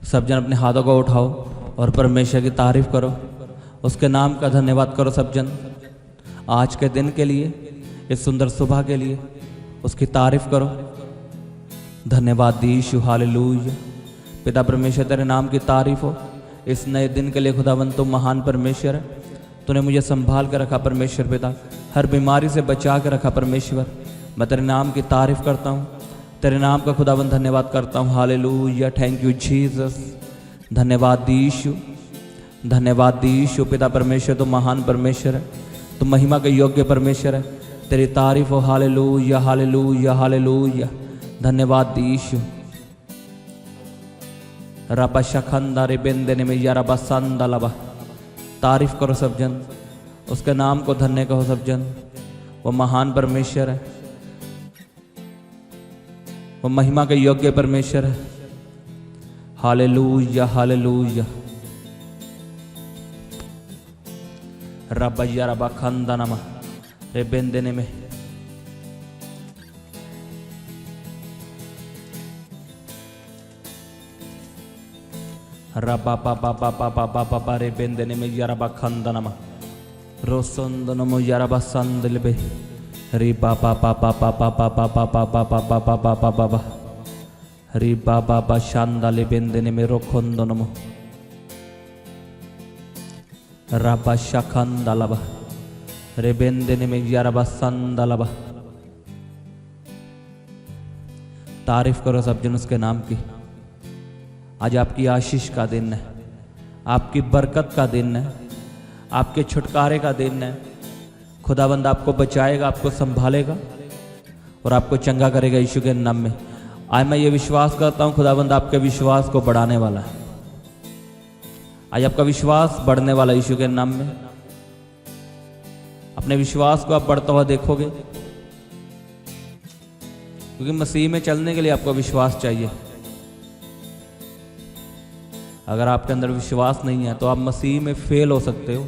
सब जन अपने हाथों को उठाओ और परमेश्वर की तारीफ करो, उसके नाम का धन्यवाद करो। सब जन आज के दिन के लिए, इस सुंदर सुबह के लिए उसकी तारीफ करो। धन्यवाद यीशु, हालेलुया। पिता परमेश्वर तेरे नाम की तारीफ हो इस नए दिन के लिए। खुदावंद तुम महान परमेश्वर है, तूने मुझे संभाल कर रखा परमेश्वर पिता, हर बीमारी से बचा कर रखा परमेश्वर। मैं तेरे नाम की तारीफ करता हूँ, तेरे नाम का खुदावंद धन्यवाद करता हूँ। Hallelujah, thank you Jesus. धन्यवाद यीशु, धन्यवाद यीशु। पिता परमेश्वर तुम महान परमेश्वर है, तुम महिमा के योग्य परमेश्वर है, तेरी तारीफ हो। Hallelujah, hallelujah, hallelujah. धन्यवाद यीशु। रबा शखंदा रे बेंदने में या रबा संदलबा। तारीफ करो सब जन, उसके नाम को धन्य कहो सब जन। वो महान परमेश्वर है, वो महिमा के योग्य परमेश्वर है। Hallelujah, hallelujah. रबा या रबा खंदनमा रे बेंदने में। रबा पापा पापा पापा पापा रे बेंदने में यारबा खंदनमा रोसंदनमो यारबा संदलबे री पापा पापा पापा पापा पापा पापा पापा पापा पापा री बाबा बा शांदाले बेंदने में रोखंदनमो रबा शखंदलबा रे बेंदने में यारबा संदलबा। तारीफ करो सब जन उसके नाम की। आज आपकी आशीष का दिन है, आपकी बरकत का दिन है, आपके छुटकारे का दिन है। खुदाबंद आपको बचाएगा, आपको संभालेगा और आपको चंगा करेगा यीशु के नाम में। आज मैं ये विश्वास करता हूँ खुदाबंद आपके विश्वास को बढ़ाने वाला है। आज आपका विश्वास बढ़ने वाला यीशु के नाम में। अपने विश्वास को आप बढ़ता हुआ देखोगे, क्योंकि मसीह में चलने के लिए आपको विश्वास चाहिए। अगर आपके अंदर विश्वास नहीं है तो आप मसीह में फेल हो सकते हो।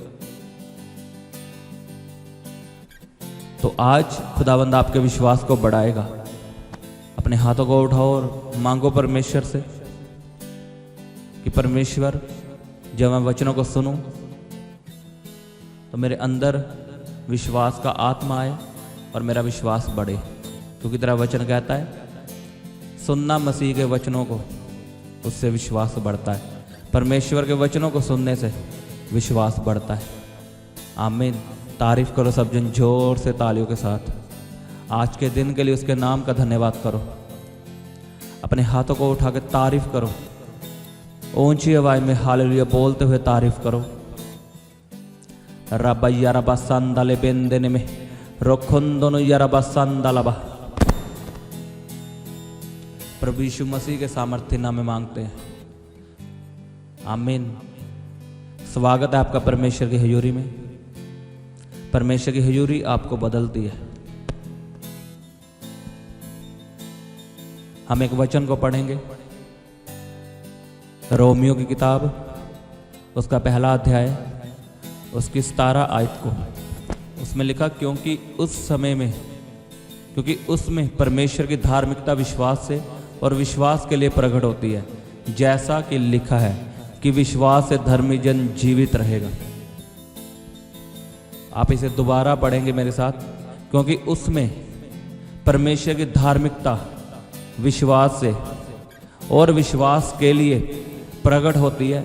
तो आज खुदावंद आपके विश्वास को बढ़ाएगा। अपने हाथों को उठाओ और मांगो परमेश्वर से कि परमेश्वर, जब मैं वचनों को सुनूं तो मेरे अंदर विश्वास का आत्मा आए और मेरा विश्वास बढ़े। क्योंकि तेरा वचन कहता है सुनना मसीह के वचनों को, उससे विश्वास बढ़ता है। परमेश्वर के वचनों को सुनने से विश्वास बढ़ता है। आमीन। तारीफ करो सब जन जोर से तालियों के साथ। आज के दिन के लिए उसके नाम का धन्यवाद करो। अपने हाथों को उठा के तारीफ करो, ऊंची आवाज में हालेलुया बोलते हुए तारीफ करो। रबा यारबा संदले बेंदने में रोखंदनो यारबा संदलबा। प्रभु यीशु मसीह के सामर्थ्य नाम में मांगते हैं, आमीन। स्वागत है आपका परमेश्वर की हजूरी में। परमेश्वर की हजूरी आपको बदलती है। हम एक वचन को पढ़ेंगे, रोमियो की किताब, उसका पहला अध्याय, उसकी 17 आयत को। उसमें लिखा क्योंकि उसमें परमेश्वर की धार्मिकता विश्वास से और विश्वास के लिए प्रकट होती है, जैसा कि लिखा है कि विश्वास से धर्मी जन जीवित रहेगा। आप इसे दोबारा पढ़ेंगे मेरे साथ। क्योंकि उसमें परमेश्वर की धार्मिकता विश्वास से और विश्वास के लिए प्रकट होती है,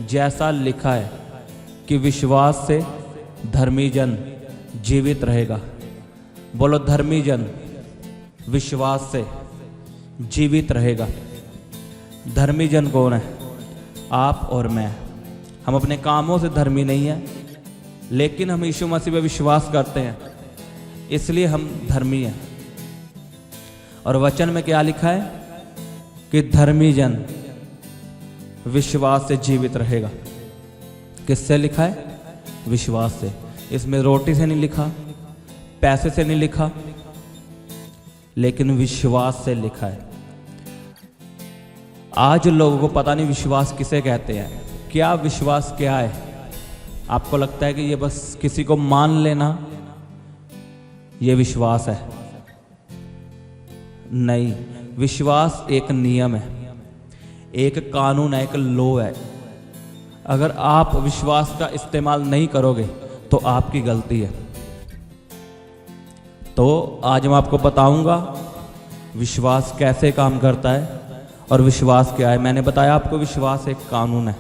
जैसा लिखा है कि विश्वास से धर्मी जन जीवित रहेगा। बोलो, धर्मी जन विश्वास से जीवित रहेगा। धर्मी जन कौन है? आप और मैं। हम अपने कामों से धर्मी नहीं हैं, लेकिन हम यीशु मसीह पे विश्वास करते हैं, इसलिए हम धर्मी हैं। और वचन में क्या लिखा है कि धर्मी जन विश्वास से जीवित रहेगा। किससे लिखा है? विश्वास से। इसमें रोटी से नहीं लिखा, पैसे से नहीं लिखा, लेकिन विश्वास से लिखा है। आज लोगों को पता नहीं विश्वास किसे कहते हैं। क्या विश्वास क्या है? आपको लगता है कि ये बस किसी को मान लेना ये विश्वास है? नहीं, विश्वास एक नियम है, एक कानून है, एक लॉ है। अगर आप विश्वास का इस्तेमाल नहीं करोगे तो आपकी गलती है। तो आज मैं आपको बताऊंगा विश्वास कैसे काम करता है और विश्वास क्या है। मैंने बताया आपको विश्वास एक कानून है,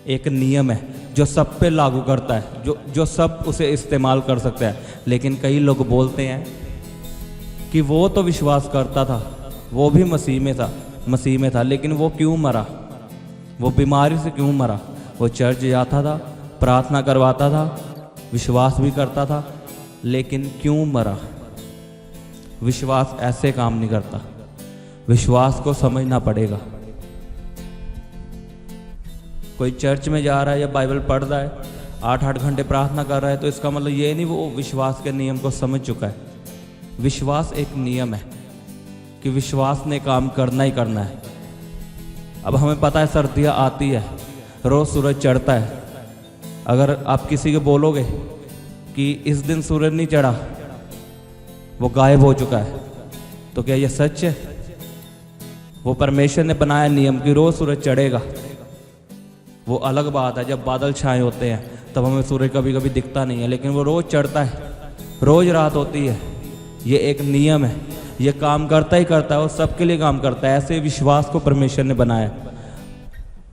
एक नियम है जो सब पे लागू करता है, जो सब उसे इस्तेमाल कर सकते हैं। लेकिन कई लोग बोलते हैं कि वो तो विश्वास करता था, वो भी मसीह में था, लेकिन वो क्यों मरा, वो बीमारी से क्यों मरा। वो चर्च जाता था, प्रार्थना करवाता था, विश्वास भी करता था, लेकिन क्यों मरा। विश्वास ऐसे काम नहीं करता। विश्वास को समझना पड़ेगा। कोई चर्च में जा रहा है या बाइबल पढ़ रहा है, 8-8 घंटे प्रार्थना कर रहा है, तो इसका मतलब ये नहीं वो विश्वास के नियम को समझ चुका है। विश्वास एक नियम है कि विश्वास ने काम करना ही करना है। अब हमें पता है सर्दियाँ आती है, रोज़ सूरज चढ़ता है। अगर आप किसी को बोलोगे कि इस दिन सूरज नहीं चढ़ा, वो गायब हो चुका है, तो क्या यह सच है? वो परमेश्वर ने बनाया नियम कि रोज़ सूरज चढ़ेगा। वो अलग बात है, जब बादल छाए होते हैं तब हमें सूरज कभी कभी दिखता नहीं है, लेकिन वो रोज़ चढ़ता है, रोज़ रात होती है। ये एक नियम है, ये काम करता ही करता है और सबके लिए काम करता है। ऐसे विश्वास को परमेश्वर ने बनाया,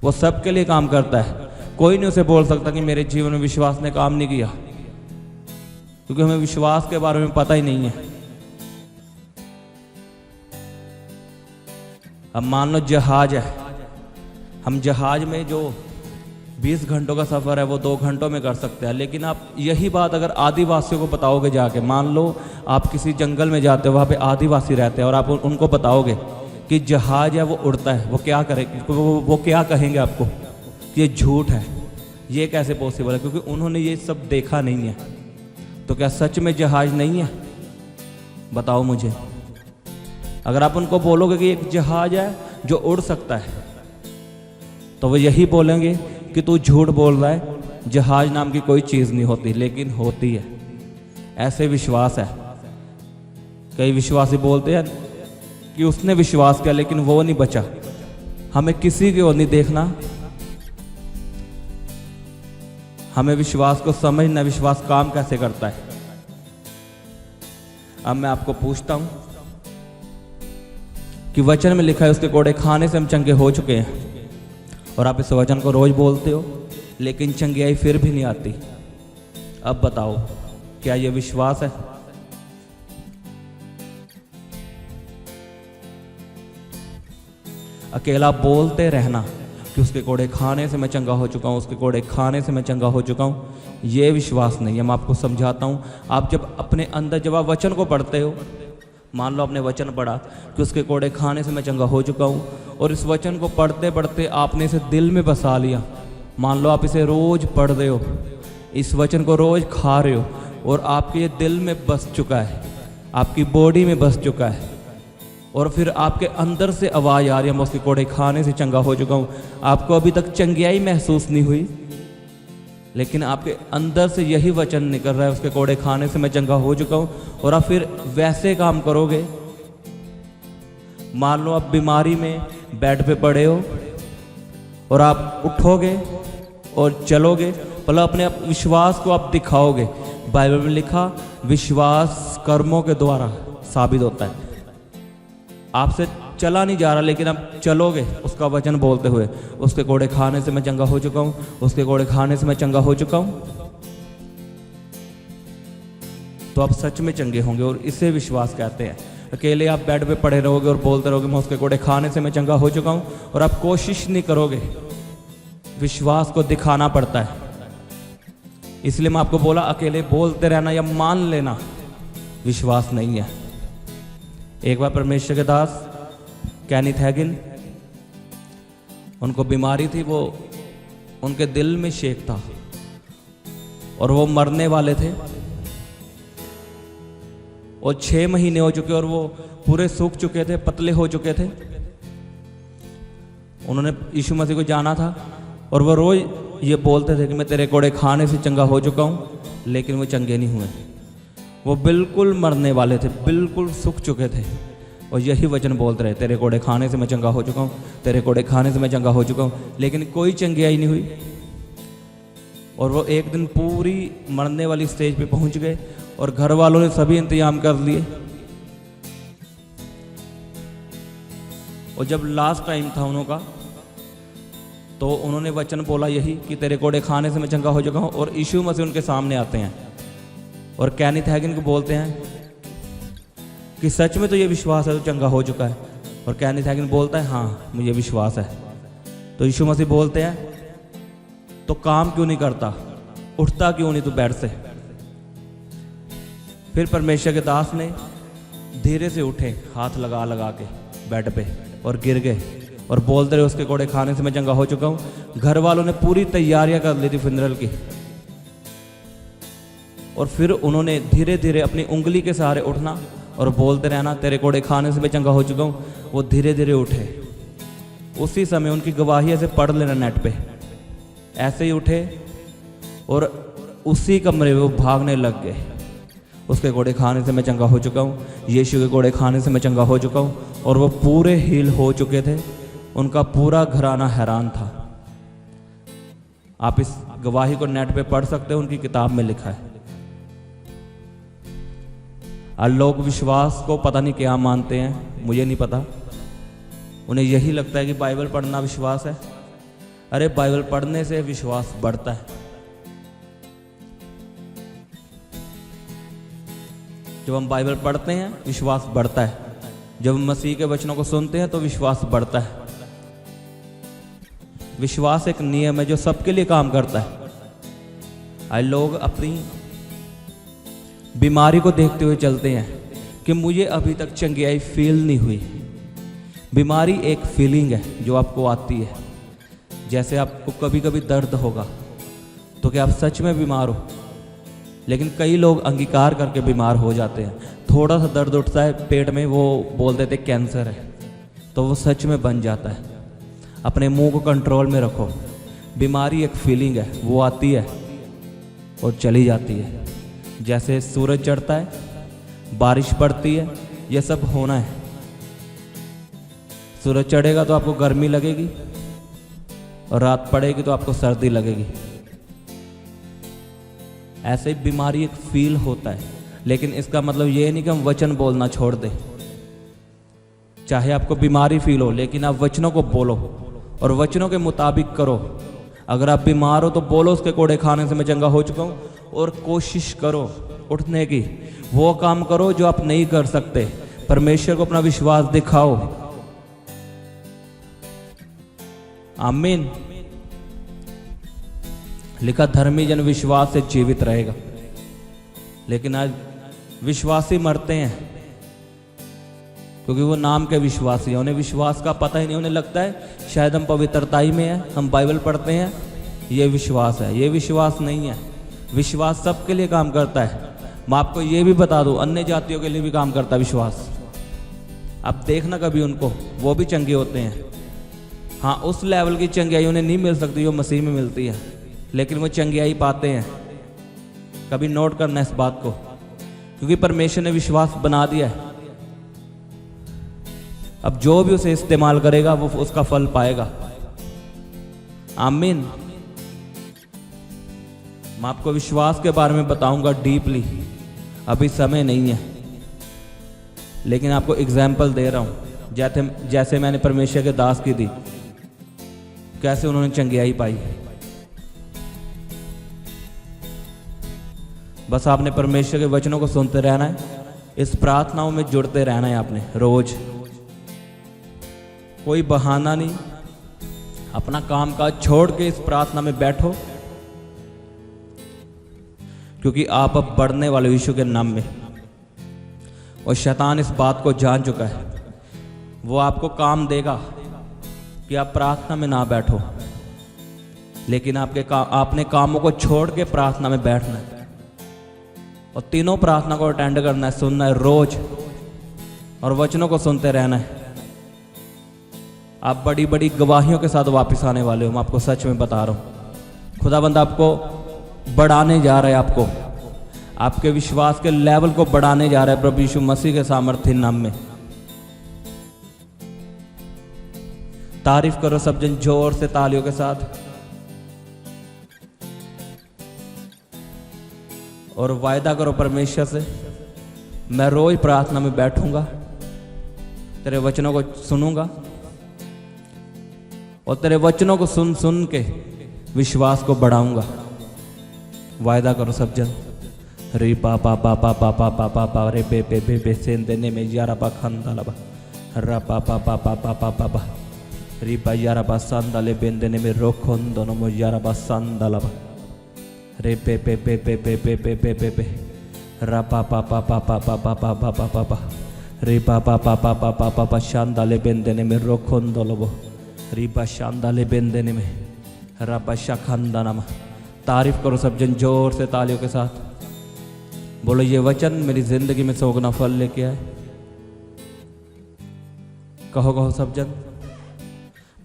वो सबके लिए काम करता है। कोई नहीं उसे बोल सकता कि मेरे जीवन में विश्वास ने काम नहीं किया, क्योंकि हमें विश्वास के बारे में पता ही नहीं है। अब मान लो जहाज है, हम जहाज में जो 20 घंटों का सफ़र है वो 2 घंटों में कर सकते हैं। लेकिन आप यही बात अगर आदिवासियों को बताओगे जाके, मान लो आप किसी जंगल में जाते हो, वहाँ पे आदिवासी रहते हैं, और आप उनको बताओगे कि जहाज है वो उड़ता है, वो क्या करेंगे? वो क्या कहेंगे आपको कि ये झूठ है, ये कैसे पॉसिबल है? क्योंकि उन्होंने ये सब देखा नहीं है। तो क्या सच में जहाज नहीं है? बताओ मुझे। अगर आप उनको बोलोगे कि एक जहाज है जो उड़ सकता है, तो वो यही बोलेंगे कि तू झूठ बोल रहा है, जहाज नाम की कोई चीज़ नहीं होती। लेकिन होती है। ऐसे विश्वास है। कई विश्वासी बोलते हैं कि उसने विश्वास किया लेकिन वो नहीं बचा। हमें किसी की ओर नहीं देखना, हमें विश्वास को समझना, विश्वास काम कैसे करता है। अब मैं आपको पूछता हूं कि वचन में लिखा है उसके कोड़े खाने से हम चंगे हो चुके हैं, और आप इस वचन को रोज बोलते हो, लेकिन चंगियाई फिर भी नहीं आती। अब बताओ, क्या यह विश्वास है? अकेला बोलते रहना कि उसके कोड़े खाने से मैं चंगा हो चुका हूं, उसके कोड़े खाने से मैं चंगा हो चुका हूं, यह विश्वास नहीं है। मैं आपको समझाता हूं। आप जब अपने अंदर जब आप वचन को पढ़ते हो, मान लो आपने वचन पढ़ा कि उसके कोड़े खाने से मैं चंगा हो चुका हूँ, और इस वचन को पढ़ते पढ़ते आपने इसे दिल में बसा लिया। मान लो आप इसे रोज पढ़ रहे हो, इस वचन को रोज खा रहे हो, और आपके ये दिल में बस चुका है, आपकी बॉडी में बस चुका है, और फिर आपके अंदर से आवाज़ आ रही है मैं उसके कोड़े खाने से चंगा हो चुका हूँ। आपको अभी तक चंगियाई महसूस नहीं हुई, लेकिन आपके अंदर से यही वचन निकल रहा है उसके कोड़े खाने से मैं चंगा हो चुका हूँ, और आप फिर वैसे काम करोगे। मान लो आप बीमारी में बेड पे पड़े हो और आप उठोगे और चलोगे, भला अपने विश्वास को आप दिखाओगे। बाइबल में लिखा विश्वास कर्मों के द्वारा साबित होता है। आपसे चला नहीं जा रहा, लेकिन आप चलोगे उसका वचन बोलते हुए, उसके कोड़े खाने से मैं चंगा हो चुका हूँ, उसके कोड़े खाने से मैं चंगा हो चुका हूँ, तो आप सच में चंगे होंगे। और इसे विश्वास कहते हैं। अकेले आप बेड पे पड़े रहोगे और बोलते रहोगे मैं उसके कोड़े खाने से मैं चंगा हो चुका हूँ, और आप कोशिश नहीं करोगे। विश्वास को दिखाना पड़ता है। इसलिए मैं आपको बोला अकेले बोलते रहना या मान लेना विश्वास नहीं है। एक बार परमेश्वर के दास कैनिथ हैगिन, उनको बीमारी थी, वो उनके दिल में शेक था और वो मरने वाले थे, और 6 महीने हो चुके और वो पूरे सूख चुके थे, पतले हो चुके थे। उन्होंने यीशु मसीह को जाना था और वो रोज ये बोलते थे कि मैं तेरे कोड़े खाने से चंगा हो चुका हूँ, लेकिन वो चंगे नहीं हुए। वो बिल्कुल मरने वाले थे, बिल्कुल सूख चुके थे, और यही वचन बोलते रहे, तेरे कोड़े खाने से मैं चंगा हो चुका हूँ, तेरे कोड़े खाने से मैं चंगा हो चुका हूँ, लेकिन कोई चंगियाई नहीं हुई। और वो एक दिन पूरी मरने वाली स्टेज पे पहुंच गए और घर वालों ने सभी इंतजाम कर लिए। और जब लास्ट टाइम था उनका, तो उन्होंने वचन बोला यही कि तेरे कोड़े खाने से मैं चंगा हो चुका हूँ। और यीशु मसीह उनके सामने आते हैं और केनेथ हैगिन को बोलते हैं कि सच में तो ये विश्वास है तो चंगा हो चुका है। और केनेथ हैगिन बोलता है हाँ मुझे विश्वास है। तो यीशु मसीह बोलते हैं तो काम क्यों नहीं करता, उठता क्यों नहीं तू बेड से। फिर परमेश्वर के दास ने धीरे से उठे, हाथ लगा लगा के बेड पे, और गिर गए और बोलते रहे उसके कोड़े खाने से मैं चंगा हो चुका हूँ। घर वालों ने पूरी तैयारियां कर ली थी फिनरल की। और फिर उन्होंने धीरे धीरे अपनी उंगली के सहारे उठना और बोलते रहना तेरे कोड़े खाने से मैं चंगा हो चुका हूँ। वो धीरे धीरे उठे। उसी समय उनकी गवाही ऐसे पढ़ लेना नेट पे, ऐसे ही उठे और उसी कमरे में वो भागने लग गए। उसके कोड़े खाने से मैं चंगा हो चुका हूँ, यीशु के कोड़े खाने से मैं चंगा हो चुका हूँ। और वो पूरे हील हो चुके थे, उनका पूरा घराना हैरान था। आप इस गवाही को नेट पे पढ़ सकते हो, उनकी किताब में लिखा है। आज लोग विश्वास को पता नहीं क्या मानते हैं, मुझे नहीं पता। उन्हें यही लगता है कि बाइबल पढ़ना विश्वास है। अरे बाइबल पढ़ने से विश्वास बढ़ता है। जब हम बाइबल पढ़ते हैं विश्वास बढ़ता है। जब हम मसीह के वचनों को सुनते हैं तो विश्वास बढ़ता है। विश्वास एक नियम है जो सबके लिए काम करता है। आज लोग अपनी बीमारी को देखते हुए चलते हैं कि मुझे अभी तक चंगियाई फील नहीं हुई। बीमारी एक फीलिंग है जो आपको आती है। जैसे आपको कभी कभी दर्द होगा तो क्या आप सच में बीमार हो, लेकिन कई लोग अंगीकार करके बीमार हो जाते हैं। थोड़ा सा दर्द उठता है पेट में, वो बोल देते कैंसर है, तो वो सच में बन जाता है। अपने मुंह को कंट्रोल में रखो। बीमारी एक फीलिंग है, वो आती है और चली जाती है। जैसे सूरज चढ़ता है, बारिश पड़ती है, ये सब होना है। सूरज चढ़ेगा तो आपको गर्मी लगेगी और रात पड़ेगी तो आपको सर्दी लगेगी। ऐसे बीमारी एक फील होता है, लेकिन इसका मतलब ये नहीं कि हम वचन बोलना छोड़ दें। चाहे आपको बीमारी फील हो, लेकिन आप वचनों को बोलो और वचनों के मुताबिक करो। अगर आप बीमार हो तो बोलो उसके कोड़े खाने से मैं चंगा हो चुका हूँ, और कोशिश करो उठने की। वो काम करो जो आप नहीं कर सकते। परमेश्वर को अपना विश्वास दिखाओ। आमीन। लिखा धर्मी जन विश्वास से जीवित रहेगा। लेकिन आज विश्वासी मरते हैं क्योंकि वो नाम के विश्वासी हैं। उन्हें विश्वास का पता ही नहीं। उन्हें लगता है शायद हम पवित्रताई में हैं, हम बाइबल पढ़ते हैं, ये विश्वास है। ये विश्वास नहीं है। विश्वास सबके लिए काम करता है। मैं आपको ये भी बता दूं, अन्य जातियों के लिए भी काम करता है विश्वास। अब देखना कभी उनको, वो भी चंगे होते हैं। हाँ, उस लेवल की चंगियाई उन्हें नहीं मिल सकती जो मसीह में मिलती है, लेकिन वो चंगियाई पाते हैं। कभी नोट करना इस बात को, क्योंकि परमेश्वर ने विश्वास बना दिया है। अब जो भी उसे इस्तेमाल करेगा वो उसका फल पाएगा। आमीन। मैं आपको विश्वास के बारे में बताऊंगा डीपली, अभी समय नहीं है, लेकिन आपको एग्जाम्पल दे रहा हूं। जैसे मैंने परमेश्वर के दास की दी, कैसे उन्होंने चंगियाई पाई। बस आपने परमेश्वर के वचनों को सुनते रहना है, इस प्रार्थनाओं में जुड़ते रहना है आपने रोज। कोई बहाना नहीं, अपना काम काज छोड़ के इस प्रार्थना में बैठो, क्योंकि आप अब बढ़ने वाले यीशु के नाम में। और शैतान इस बात को जान चुका है। वो आपको काम देगा कि आप प्रार्थना में ना बैठो, लेकिन आपने कामों को छोड़ के प्रार्थना में बैठना है और तीनों प्रार्थना को अटेंड करना है, सुनना है रोज, और वचनों को सुनते रहना है। आप बड़ी बड़ी गवाहियों के साथ वापस आने वाले हो। मैं आपको सच में बता रहा हूं। खुदाबंद आपको बढ़ाने जा रहा है, आपके विश्वास के लेवल को बढ़ाने जा रहा है प्रभु यीशु मसीह के सामर्थ्य नाम में। तारीफ करो सब जन जोर से तालियों के साथ। और वायदा करो परमेश्वर से, मैं रोज प्रार्थना में बैठूंगा, तेरे वचनों को सुनूंगा और तेरे वचनों को सुन सुन के विश्वास को बढ़ाऊंगा। वायदा करो सब जन। रे पापा पापा पापा पापा पा रे बे बे बे बे सेंदने में यारा पा खंदालबा रा पापा पापा पापा पापा री पा यारा पा संदाले बेंदने में रोखों दोनों में यारा पा संदालबा रे पे पे पे पे पे पे पे पे पे पे रा पापा पापा पापा पापा पापा पापा रे पापा पापा पापा पापा शांदाले बेंदने में रोखों दोलोबो री पा शांदाले बेंदने में रा पा शाखंदानमा। तारीफ करो सब जन जोर से तालियों के साथ। बोलो ये वचन मेरी जिंदगी में सोगना फल लेके आए। कहो कहो सब जन।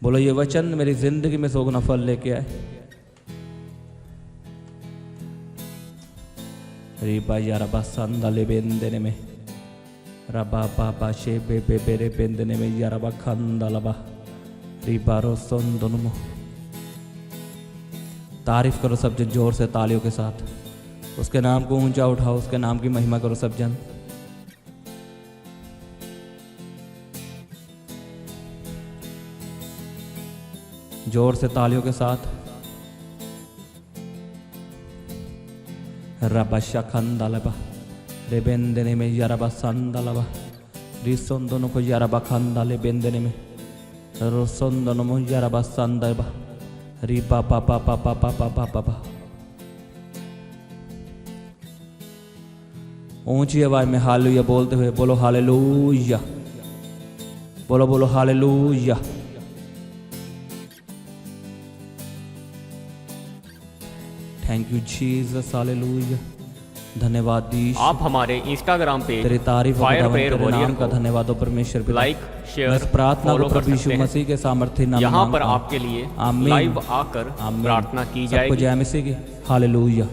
बोलो ये वचन मेरी जिंदगी में सोगना फल लेके आए। रीबा यारा बा संदाले बेंदने में रबा पापा शे बे बे बेरे बेंदने में यारा बा खंदालबा रीबा रो सोंदोनुमो। तारीफ करो सब जन जोर से तालियों के साथ। उसके नाम को ऊंचा उठाओ, उसके नाम की महिमा करो सब जन। जोर से तालियों के साथ। रबा शखंदालबा रे बेंदने में यारबा संदालबा रिसों दोनों को यारबा खंदाले बेंदने में रोसों दोनों में यारबा संदालबा री पापा पापा पापा पापा पापा। ऊंची आवाज में हालेलुया बोलते हुए बोलो हालेलुया, बोलो बोलो hallelujah. Thank you Jesus, hallelujah. धन्यवाद दीश। आप हमारे इंस्टाग्राम पे तेरी तारीफ फायर प्रेयर वॉरियर नाम का धन्यवाद हो परमेश्वर पिता। लाइक शेयर प्रार्थना फॉलो को कर प्रभु यीशु सकते हैं। मसीह के सामर्थ्य नाम यहाँ में पर मांगता हूं। आपके लिए आमीन। लाइव आकर आमीन। प्रार्थना की सबको जाएगी। जय मसीह की हालेलुया।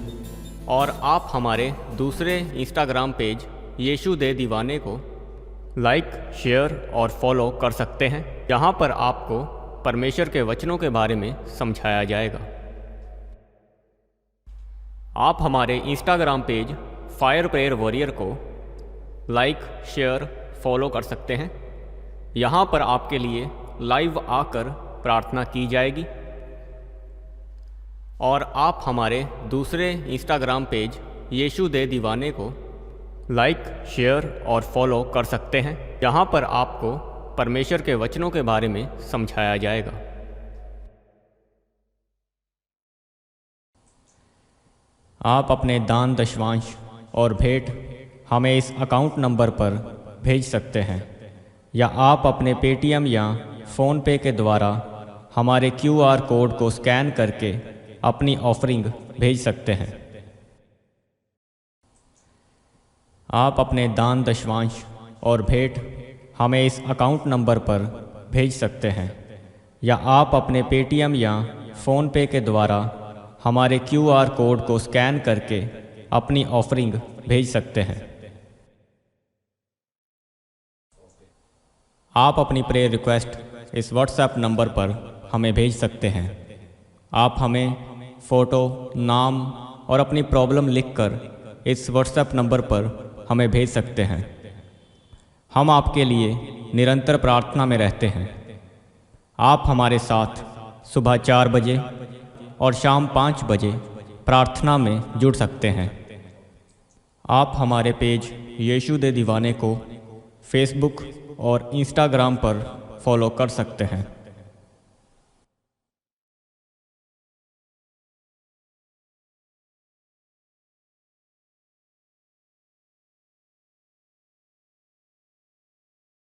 और आप हमारे दूसरे इंस्टाग्राम पेज यीशु दे दीवाने को लाइक शेयर और फॉलो कर सकते हैं। यहाँ पर आपको परमेश्वर के वचनों के बारे में समझाया जाएगा। आप हमारे Instagram page fire prayer warrior को लाइक शेयर फॉलो कर सकते हैं। यहाँ पर आपके लिए लाइव आकर प्रार्थना की जाएगी। और आप हमारे दूसरे इंस्टाग्राम पेज यीशु दे दीवाने को लाइक शेयर और फॉलो कर सकते हैं। यहाँ पर आपको परमेश्वर के वचनों के बारे में समझाया जाएगा। आप अपने दान दशवांश और भेंट हमें इस अकाउंट नंबर पर भेज सकते हैं, या आप अपने पेटीएम या फ़ोनपे के द्वारा हमारे QR कोड को स्कैन करके अपनी ऑफरिंग भेज सकते हैं। आप अपने दान दशवांश और भेंट हमें इस अकाउंट नंबर पर भेज सकते हैं, या आप अपने पेटीएम या फ़ोनपे के द्वारा हमारे QR कोड को स्कैन करके अपनी ऑफरिंग भेज सकते हैं। आप अपनी प्रेयर रिक्वेस्ट इस व्हाट्सएप नंबर पर हमें भेज सकते हैं। आप हमें फ़ोटो, नाम और अपनी प्रॉब्लम लिखकर इस व्हाट्सएप नंबर पर हमें भेज सकते हैं। हम आपके लिए निरंतर प्रार्थना में रहते हैं। आप हमारे साथ सुबह 4 बजे और शाम 5 बजे प्रार्थना में जुड़ सकते हैं। आप हमारे पेज यीशु दे दीवाने को फेसबुक और इंस्टाग्राम पर फॉलो कर सकते हैं।